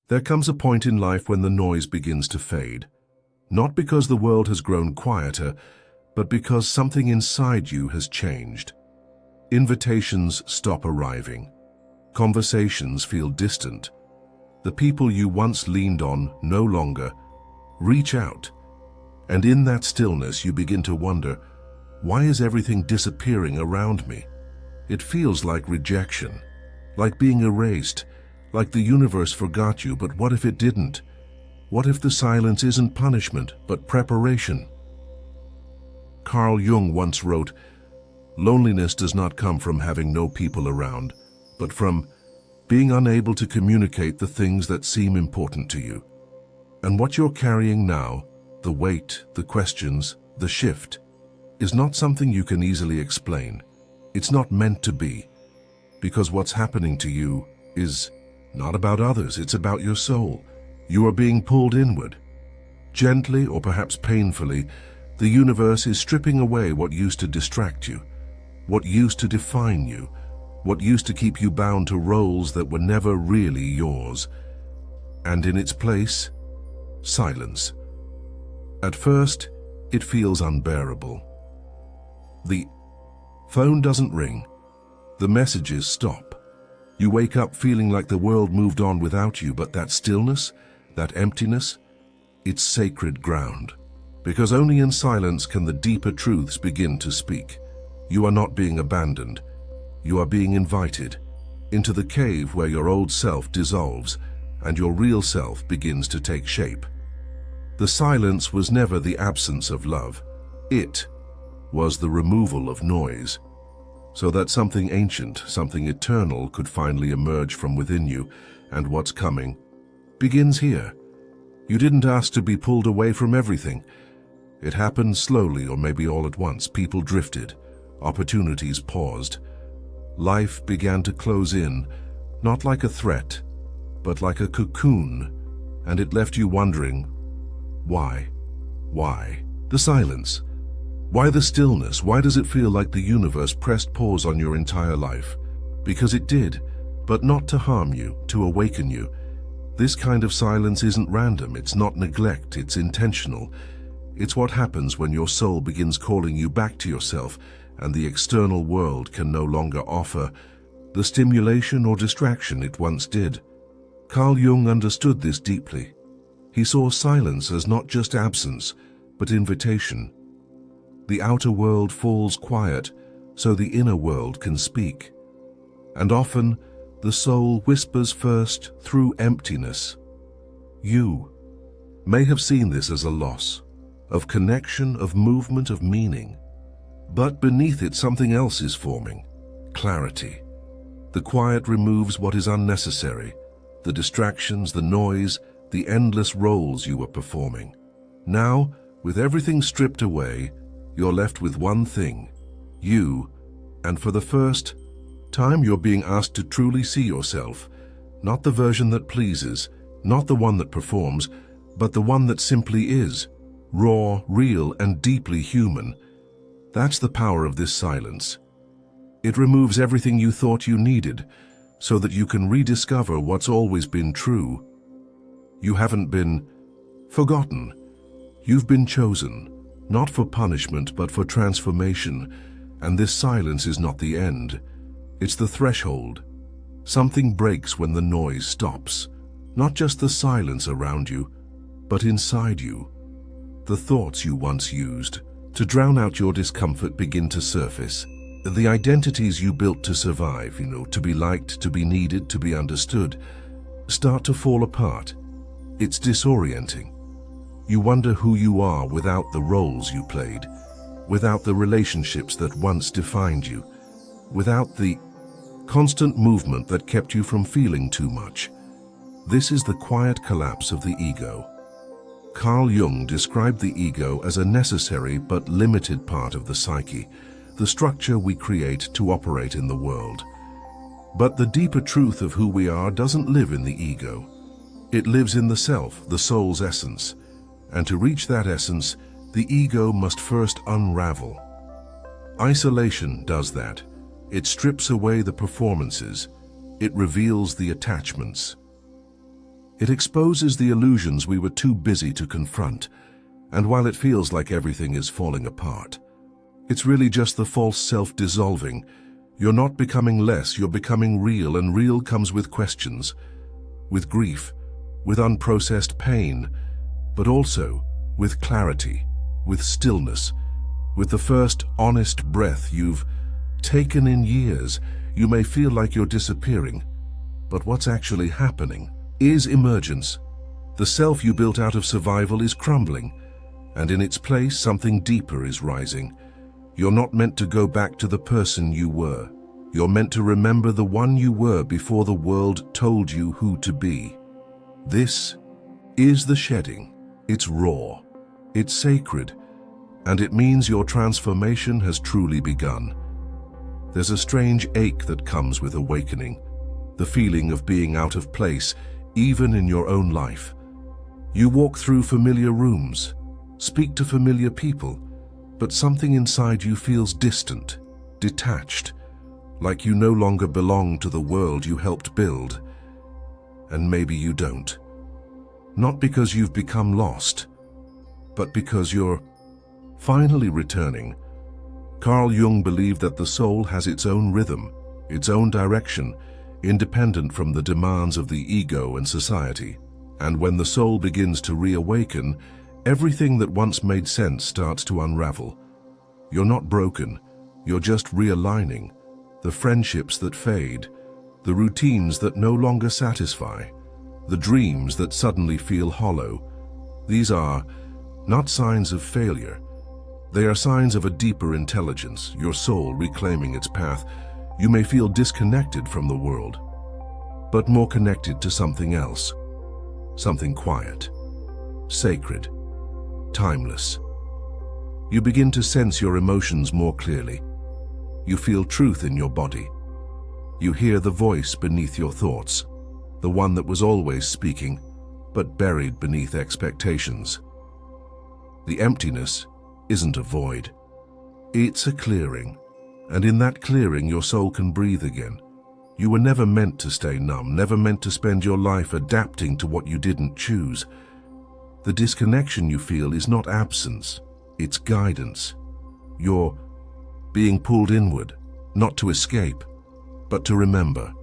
There comes a point in life when the noise begins to fade. Not because the world has grown quieter, but because something inside you has changed. Invitations stop arriving. Conversations feel distant. The people you once leaned on no longer reach out. And in that stillness you begin to wonder, why is everything disappearing around me? It feels like rejection, like being erased, like the universe forgot you, but what if it didn't? What if the silence isn't punishment, but preparation? Carl Jung once wrote, "Loneliness does not come from having no people around, but from being unable to communicate the things that seem important to you." And what you're carrying now, the weight, the questions, the shift, is not something you can easily explain. It's not meant to be, because what's happening to you is not about others, it's about your soul. You are being pulled inward. Gently, or perhaps painfully, the universe is stripping away what used to distract you, what used to define you, what used to keep you bound to roles that were never really yours. And in its place, silence. At first, it feels unbearable. The phone doesn't ring. The messages stop. You wake up feeling like the world moved on without you, but that stillness, that emptiness, it's sacred ground. Because only in silence can the deeper truths begin to speak. You are not being abandoned. You are being invited into the cave where your old self dissolves and your real self begins to take shape. The silence was never the absence of love. It was the removal of noise, so that something ancient, something eternal could finally emerge from within you, and what's coming begins here. You didn't ask to be pulled away from everything. It happened slowly, or maybe all at once. People drifted, opportunities paused. Life began to close in, not like a threat, but like a cocoon, and it left you wondering, why? Why? The silence. Why the stillness? Why does it feel like the universe pressed pause on your entire life? Because it did, but not to harm you, to awaken you. This kind of silence isn't random, it's not neglect, it's intentional. It's what happens when your soul begins calling you back to yourself and the external world can no longer offer the stimulation or distraction it once did. Carl Jung understood this deeply. He saw silence as not just absence, but invitation. The outer world falls quiet so the inner world can speak. And often, the soul whispers first through emptiness. You may have seen this as a loss, of connection, of movement, of meaning. But beneath it something else is forming, clarity. The quiet removes what is unnecessary, the distractions, the noise, the endless roles you were performing. Now, with everything stripped away, you're left with one thing, you, and for the first time you're being asked to truly see yourself, not the version that pleases, not the one that performs, but the one that simply is, raw, real, and deeply human. That's the power of this silence. It removes everything you thought you needed, so that you can rediscover what's always been true. You haven't been forgotten. You've been chosen, not for punishment, but for transformation, and this silence is not the end. It's the threshold. Something breaks when the noise stops. Not just the silence around you, but inside you. The thoughts you once used to drown out your discomfort begin to surface. The identities you built to survive, to be liked, to be needed, to be understood, start to fall apart. It's disorienting. You wonder who you are without the roles you played, without the relationships that once defined you, without the constant movement that kept you from feeling too much. This is the quiet collapse of the ego. Carl Jung described the ego as a necessary but limited part of the psyche, the structure we create to operate in the world. But the deeper truth of who we are doesn't live in the ego. It lives in the self, the soul's essence. And to reach that essence, the ego must first unravel. Isolation does that. It strips away the performances. It reveals the attachments. It exposes the illusions we were too busy to confront, and while it feels like everything is falling apart, it's really just the false self dissolving. You're not becoming less, you're becoming real, and real comes with questions, with grief, with unprocessed pain, but also with clarity, with stillness, with the first honest breath you've taken in years. You may feel like you're disappearing, but what's actually happening is emergence. The self you built out of survival is crumbling, and in its place something deeper is rising. You're not meant to go back to the person you were. You're meant to remember the one you were before the world told you who to be. This is the shedding. It's raw, it's sacred, and it means your transformation has truly begun. There's a strange ache that comes with awakening, the feeling of being out of place, even in your own life. You walk through familiar rooms, speak to familiar people, but something inside you feels distant, detached, like you no longer belong to the world you helped build. And maybe you don't. Not because you've become lost, but because you're finally returning. Carl Jung believed that the soul has its own rhythm, its own direction, independent from the demands of the ego and society. And when the soul begins to reawaken, everything that once made sense starts to unravel. You're not broken, you're just realigning. The friendships that fade, the routines that no longer satisfy, the dreams that suddenly feel hollow. These are not signs of failure. They are signs of a deeper intelligence, your soul reclaiming its path. You may feel disconnected from the world, but more connected to something else. Something quiet, sacred, timeless. You begin to sense your emotions more clearly. You feel truth in your body. You hear the voice beneath your thoughts, the one that was always speaking, but buried beneath expectations. The emptiness isn't a void. It's a clearing, and in that clearing your soul can breathe again. You were never meant to stay numb, never meant to spend your life adapting to what you didn't choose. The disconnection you feel is not absence, it's guidance. You're being pulled inward, not to escape, but to remember.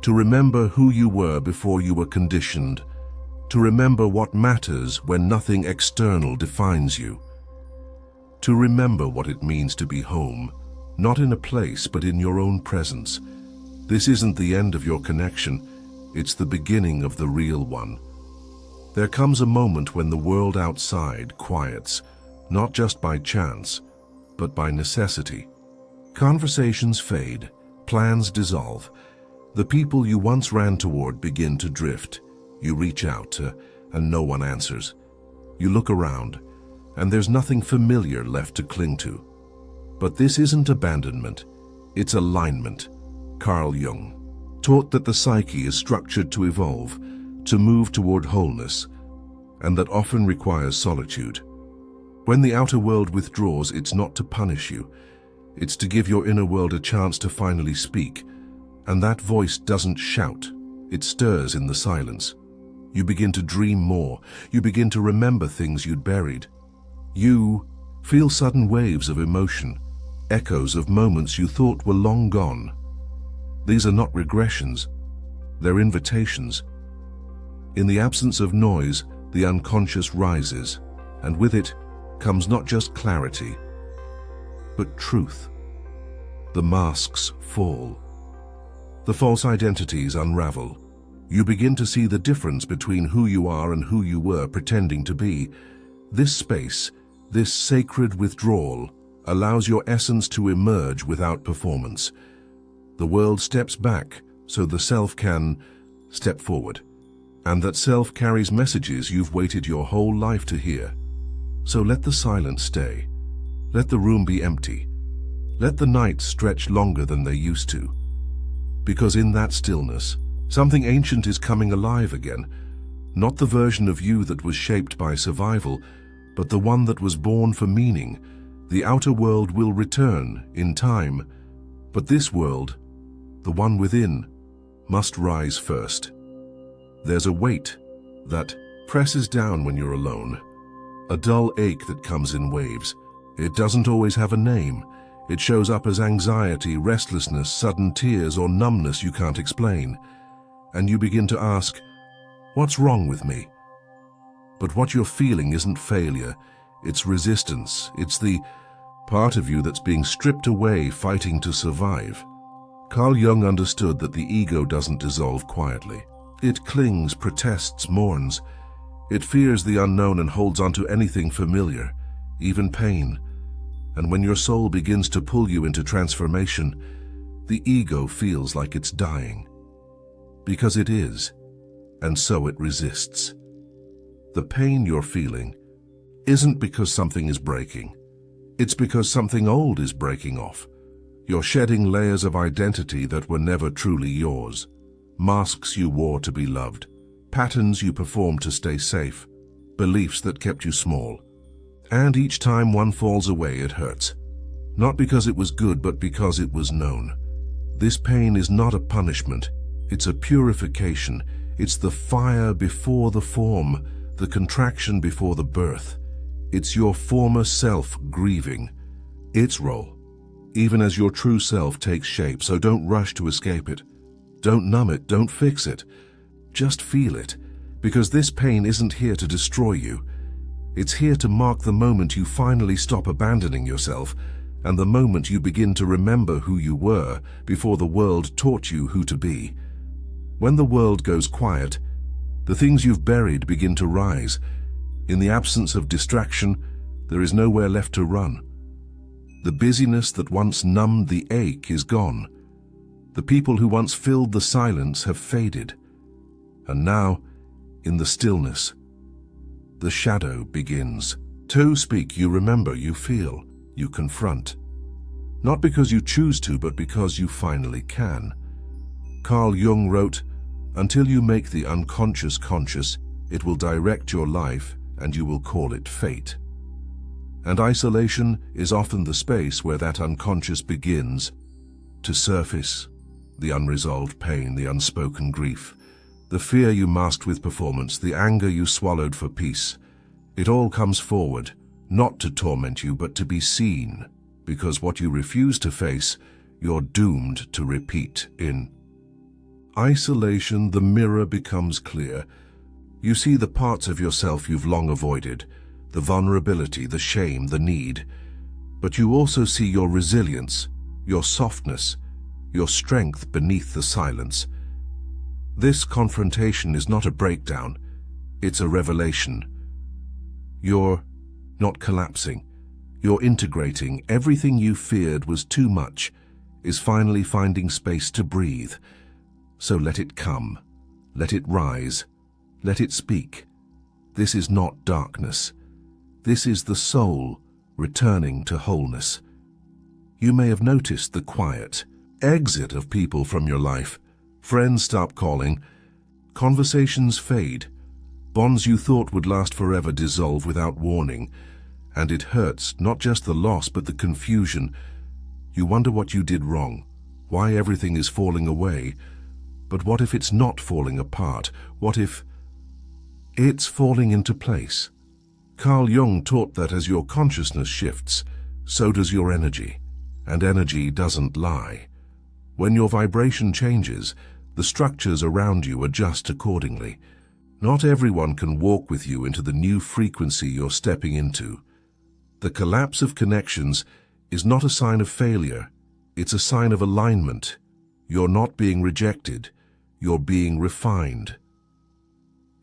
To remember who you were before you were conditioned. To remember what matters when nothing external defines you. To remember what it means to be home, not in a place but in your own presence. This isn't the end of your connection, it's the beginning of the real one. There comes a moment when the world outside quiets, not just by chance, but by necessity. Conversations fade, plans dissolve. The people you once ran toward begin to drift. You reach out and no one answers. You look around, and there's nothing familiar left to cling to. But this isn't abandonment, it's alignment. Carl Jung taught that the psyche is structured to evolve, to move toward wholeness, and that often requires solitude. When the outer world withdraws, it's not to punish you. It's to give your inner world a chance to finally speak. And that voice doesn't shout, it stirs in the silence. You begin to dream more. You begin to remember things you'd buried. You feel sudden waves of emotion, echoes of moments you thought were long gone. These are not regressions, they're invitations. In the absence of noise, the unconscious rises, and with it comes not just clarity, but truth. The masks fall. The false identities unravel. You begin to see the difference between who you are and who you were pretending to be. This space, this sacred withdrawal, allows your essence to emerge without performance. The world steps back so the self can step forward. And that self carries messages you've waited your whole life to hear. So let the silence stay. Let the room be empty. Let the nights stretch longer than they used to. Because in that stillness, something ancient is coming alive again. Not the version of you that was shaped by survival, but the one that was born for meaning. The outer world will return in time, but this world, the one within, must rise first. There's a weight that presses down when you're alone. A dull ache that comes in waves. It doesn't always have a name. It shows up as anxiety, restlessness, sudden tears, or numbness you can't explain. And you begin to ask, what's wrong with me? But what you're feeling isn't failure. It's resistance. It's the part of you that's being stripped away, fighting to survive. Carl Jung understood that the ego doesn't dissolve quietly. It clings, protests, mourns. It fears the unknown and holds on to anything familiar, even pain. And when your soul begins to pull you into transformation, the ego feels like it's dying. Because it is, and so it resists. The pain you're feeling isn't because something is breaking. It's because something old is breaking off. You're shedding layers of identity that were never truly yours. Masks you wore to be loved. Patterns you performed to stay safe. Beliefs that kept you small. And each time one falls away, it hurts. Not because it was good, but because it was known. This pain is not a punishment. It's a purification. It's the fire before the form, the contraction before the birth. It's your former self grieving. Its role, even as your true self takes shape, so don't rush to escape it. Don't numb it, don't fix it. Just feel it, because this pain isn't here to destroy you. It's here to mark the moment you finally stop abandoning yourself, and the moment you begin to remember who you were before the world taught you who to be. When the world goes quiet, the things you've buried begin to rise. In the absence of distraction, there is nowhere left to run. The busyness that once numbed the ache is gone. The people who once filled the silence have faded. And now, in the stillness, the shadow begins. To speak, you remember, you feel, you confront. Not because you choose to, but because you finally can. Carl Jung wrote, "Until you make the unconscious conscious, it will direct your life and you will call it fate." And isolation is often the space where that unconscious begins to surface. The unresolved pain, the unspoken grief, the fear you masked with performance, the anger you swallowed for peace. It all comes forward, not to torment you, but to be seen, because what you refuse to face, you're doomed to repeat. In isolation, the mirror becomes clear. You see the parts of yourself you've long avoided, the vulnerability, the shame, the need. But you also see your resilience, your softness, your strength beneath the silence. This confrontation is not a breakdown, it's a revelation. You're not collapsing. You're integrating. Everything you feared was too much is finally finding space to breathe. So let it come. Let it rise. Let it speak. This is not darkness. This is the soul returning to wholeness. You may have noticed the quiet exit of people from your life. Friends stop calling. Conversations fade. Bonds you thought would last forever dissolve without warning. And it hurts, not just the loss, but the confusion. You wonder what you did wrong, why everything is falling away. But what if it's not falling apart? What if it's falling into place? Carl Jung taught that as your consciousness shifts, so does your energy. And energy doesn't lie. When your vibration changes, the structures around you adjust accordingly. Not everyone can walk with you into the new frequency you're stepping into. The collapse of connections is not a sign of failure. It's a sign of alignment. You're not being rejected. You're being refined.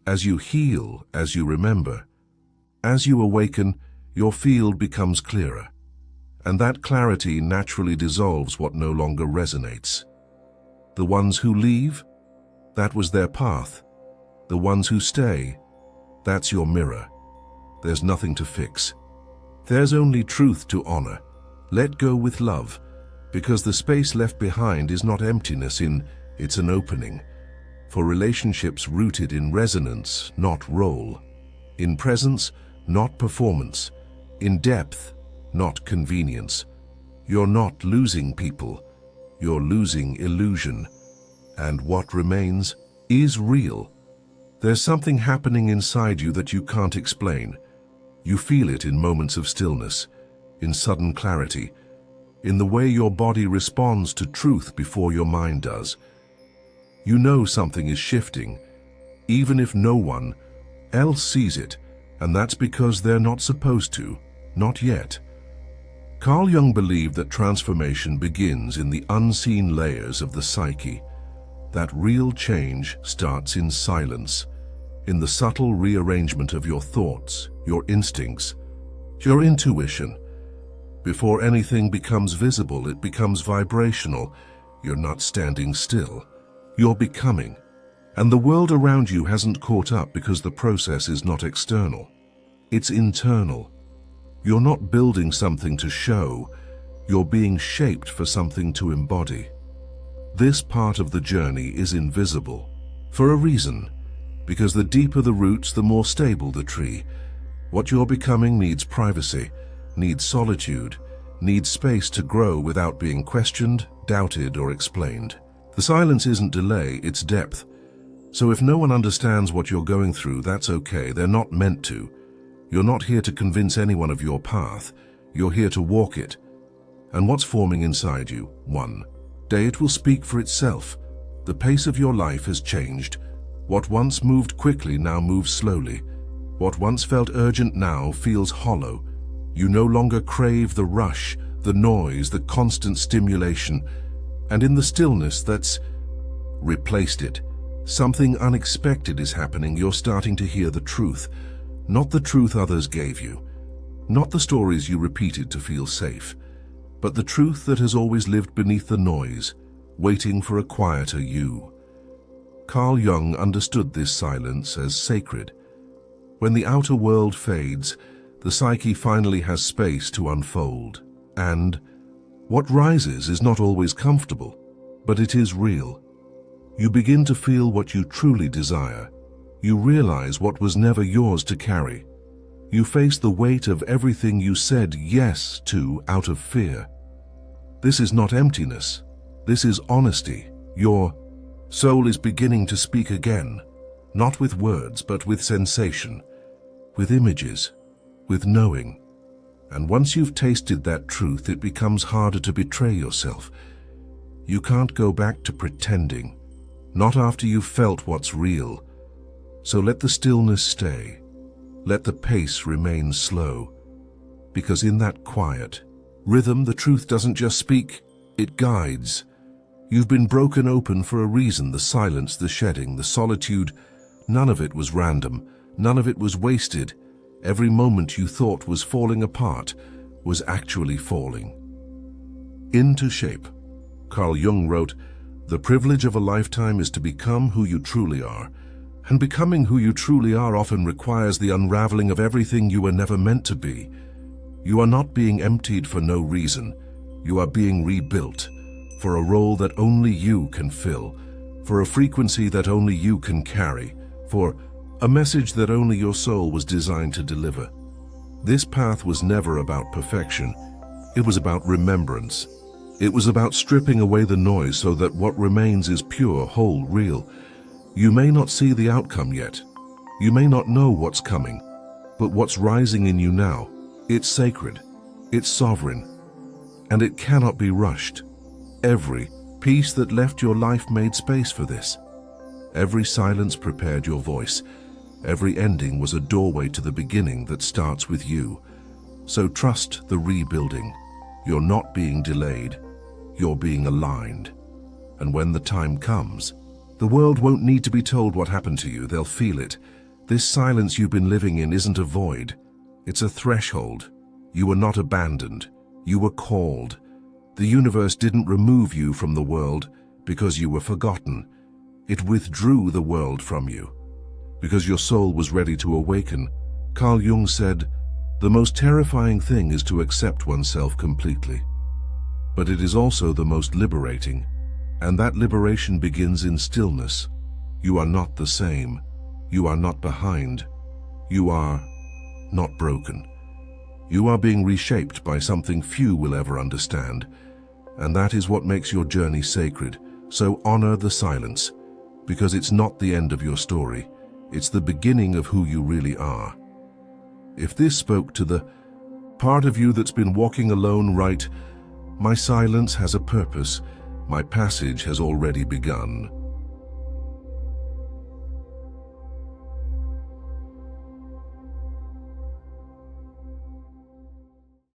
As you heal, as you remember, as you awaken, your field becomes clearer. And that clarity naturally dissolves what no longer resonates. The ones who leave, that was their path. The ones who stay, that's your mirror. There's nothing to fix. There's only truth to honor. Let go with love, because the space left behind is not emptiness, it's an opening. For relationships rooted in resonance, not role. In presence, not performance. In depth, not convenience. You're not losing people. You're losing illusion. And what remains is real. There's something happening inside you that you can't explain. You feel it in moments of stillness, in sudden clarity, in the way your body responds to truth before your mind does. You know something is shifting, even if no one else sees it, and that's because they're not supposed to, not yet. Carl Jung believed that transformation begins in the unseen layers of the psyche, that real change starts in silence, in the subtle rearrangement of your thoughts, your instincts, your intuition. Before anything becomes visible, it becomes vibrational. You're not standing still. You're becoming. And the world around you hasn't caught up because the process is not external. It's internal. You're not building something to show. You're being shaped for something to embody. This part of the journey is invisible, for a reason, because the deeper the roots, the more stable the tree. What you're becoming needs privacy, needs solitude, needs space to grow without being questioned, doubted, or explained. The silence isn't delay, it's depth. So if no one understands what you're going through, that's okay, they're not meant to. You're not here to convince anyone of your path, you're here to walk it. And what's forming inside you? One day it will speak for itself. The pace of your life has changed. What once moved quickly now moves slowly. What once felt urgent now feels hollow. You no longer crave the rush, the noise, the constant stimulation. And in the stillness that's replaced it, something unexpected is happening. You're starting to hear the truth. Not the truth others gave you. Not the stories you repeated to feel safe. But the truth that has always lived beneath the noise, waiting for a quieter you. Carl Jung understood this silence as sacred. When the outer world fades, the psyche finally has space to unfold. And what rises is not always comfortable, but it is real. You begin to feel what you truly desire. You realize what was never yours to carry. You face the weight of everything you said yes to out of fear. This is not emptiness. This is honesty. Your soul is beginning to speak again, not with words, but with sensation, with images, with knowing. And once you've tasted that truth, it becomes harder to betray yourself. You can't go back to pretending, not after you've felt what's real. So let the stillness stay. Let the pace remain slow. Because in that quiet rhythm, the truth doesn't just speak, it guides. You've been broken open for a reason. The silence, the shedding, the solitude, none of it was random. None of it was wasted. Every moment you thought was falling apart was actually falling into shape. Carl Jung wrote, "The privilege of a lifetime is to become who you truly are. And becoming who you truly are often requires the unraveling of everything you were never meant to be. You are not being emptied for no reason. You are being rebuilt for a role that only you can fill, for a frequency that only you can carry, for a message that only your soul was designed to deliver." This path was never about perfection. It was about remembrance. It was about stripping away the noise so that what remains is pure, whole, real. You may not see the outcome yet. You may not know what's coming, but what's rising in you now, it's sacred, it's sovereign, and it cannot be rushed. Every piece that left your life made space for this. Every silence prepared your voice. Every ending was a doorway to the beginning that starts with you. So trust the rebuilding. You're not being delayed. You're being aligned. And when the time comes, the world won't need to be told what happened to you. They'll feel it. This silence you've been living in isn't a void. It's a threshold. You were not abandoned. You were called. The universe didn't remove you from the world because you were forgotten. It withdrew the world from you because your soul was ready to awaken. Carl Jung said, "The most terrifying thing is to accept oneself completely. But it is also the most liberating. And that liberation begins in stillness. You are not the same. You are not behind. You are not broken. You are being reshaped by something few will ever understand. And that is what makes your journey sacred. So honor the silence, because it's not the end of your story. It's the beginning of who you really are. If this spoke to the part of you that's been walking alone, write, "My silence has a purpose. My passage has already begun."